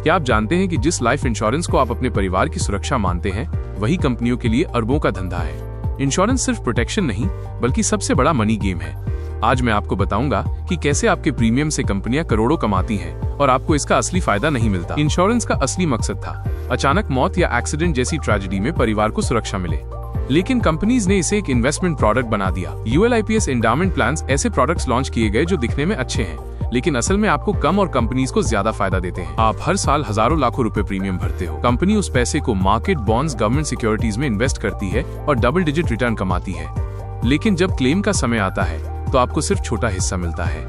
क्या आप जानते हैं कि जिस लाइफ इंश्योरेंस को आप अपने परिवार की सुरक्षा मानते हैं, वही कंपनियों के लिए अरबों का धंधा है। इंश्योरेंस सिर्फ प्रोटेक्शन नहीं, बल्कि सबसे बड़ा मनी गेम है। आज मैं आपको बताऊंगा कि कैसे आपके प्रीमियम से कंपनियां करोड़ों कमाती हैं और आपको इसका असली फायदा नहीं मिलता। इंश्योरेंस का असली मकसद था अचानक मौत या एक्सीडेंट जैसी ट्रेजेडी में परिवार को सुरक्षा मिले, लेकिन कंपनीज ने इसे एक इन्वेस्टमेंट प्रोडक्ट बना दिया। यूएलआईपीएस एंडाउमेंट प्लान्स ऐसे प्रोडक्ट्स लॉन्च किए गए जो दिखने में अच्छे हैं, लेकिन असल में आपको कम और कंपनीज को ज्यादा फायदा देते हैं। आप हर साल हजारों लाखों रुपए प्रीमियम भरते हो। कंपनी उस पैसे को मार्केट, बॉन्ड्स, गवर्नमेंट सिक्योरिटीज में इन्वेस्ट करती है और डबल डिजिट रिटर्न कमाती है। लेकिन जब क्लेम का समय आता है तो आपको सिर्फ छोटा हिस्सा मिलता है।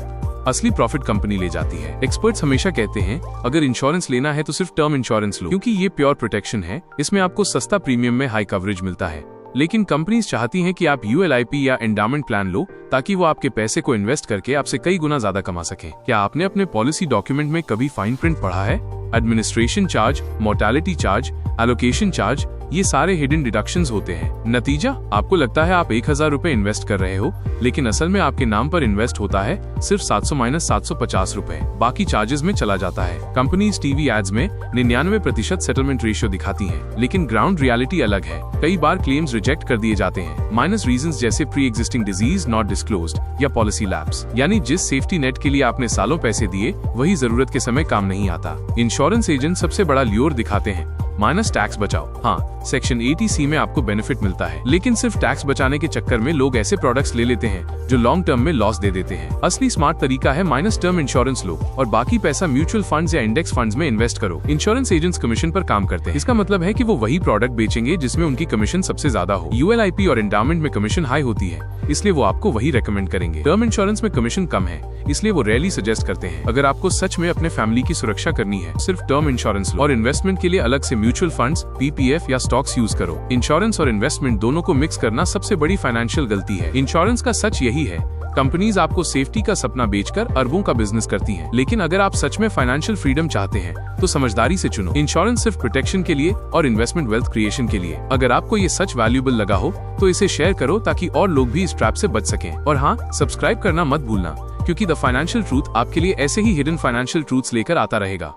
असली प्रॉफिट कंपनी ले जाती है। एक्सपर्ट्स हमेशा कहते हैं अगर इंश्योरेंस लेना है तो सिर्फ टर्म इंश्योरेंस लो, क्योंकि ये प्योर प्रोटेक्शन है। इसमें आपको सस्ता प्रीमियम में हाई कवरेज मिलता है। लेकिन कंपनीज चाहती हैं कि आप यूएलआईपी या एंडाउमेंट प्लान लो, ताकि वो आपके पैसे को इन्वेस्ट करके आपसे कई गुना ज्यादा कमा सकें। क्या आपने अपने पॉलिसी डॉक्यूमेंट में कभी फाइन प्रिंट पढ़ा है? Administration charge, mortality charge, allocation charge, ये सारे हिडन डिडक्शंस होते हैं। नतीजा, आपको लगता है आप 1000 रुपए इन्वेस्ट कर रहे हो, लेकिन असल में आपके नाम पर इन्वेस्ट होता है सिर्फ 700-750 रुपए। बाकी चार्जेस में चला जाता है। कंपनीज टीवी एड्स में 99% सेटलमेंट रेशियो दिखाती हैं, लेकिन ग्राउंड रियलिटी अलग है। कई बार क्लेम्स रिजेक्ट कर दिए जाते हैं, माइनस रीजंस जैसे pre existing disease not disclosed या पॉलिसी लैप्स, यानी जिस सेफ्टी नेट के लिए आपने सालों पैसे दिए वही जरूरत के समय काम नहीं आता। इंश्योरेंस एजेंट सबसे बड़ा ल्योर दिखाते हैं, माइनस टैक्स बचाओ। हाँ, सेक्शन 80C में आपको बेनिफिट मिलता है, लेकिन सिर्फ टैक्स बचाने के चक्कर में लोग ऐसे प्रोडक्ट्स ले लेते हैं जो लॉन्ग टर्म में लॉस दे देते हैं। असली स्मार्ट तरीका है माइनस टर्म इंश्योरेंस लो और बाकी पैसा म्यूचुअल फंड्स या इंडेक्स फंड्स में इन्वेस्ट करो। इंश्योरेंस एजेंट्स कमीशन पर काम करते हैं। इसका मतलब है कि वो वही प्रोडक्ट बेचेंगे जिसमें उनकी कमीशन सबसे ज्यादा हो। यूएलआईपी और एंडाउमेंट में कमीशन हाई होती है, इसलिए वो आपको वही रेकमेंड करेंगे। टर्म इंश्योरेंस में कमीशन कम है, इसलिए वो रेयरली सजेस्ट करते हैं। अगर आपको सच में अपने फैमिली की सुरक्षा करनी है, सिर्फ टर्म इंश्योरेंस लो और इन्वेस्टमेंट के लिए अलग से म्यूचुअल फंड्स, पीपीएफ या स्टॉक्स यूज करो। इंश्योरेंस और इन्वेस्टमेंट दोनों को मिक्स करना सबसे बड़ी फाइनेंशियल गलती है। इंश्योरेंस का सच यही है, कंपनीज आपको सेफ्टी का सपना बेचकर अरबों का बिजनेस करती हैं। लेकिन अगर आप सच में फाइनेंशियल फ्रीडम चाहते हैं तो समझदारी से चुनो। इंश्योरेंस सिर्फ प्रोटेक्शन के लिए और इन्वेस्टमेंट वेल्थ क्रिएशन के लिए। अगर आपको ये सच वैल्यूएबल लगा हो तो इसे शेयर करो ताकि और लोग भी इस ट्रैप से बच सकें। और हाँ, सब्सक्राइब करना मत भूलना, क्योंकि द फाइनेंशियल ट्रूथ आपके लिए ऐसे ही हिडन फाइनेंशियल ट्रूथ्स लेकर आता रहेगा।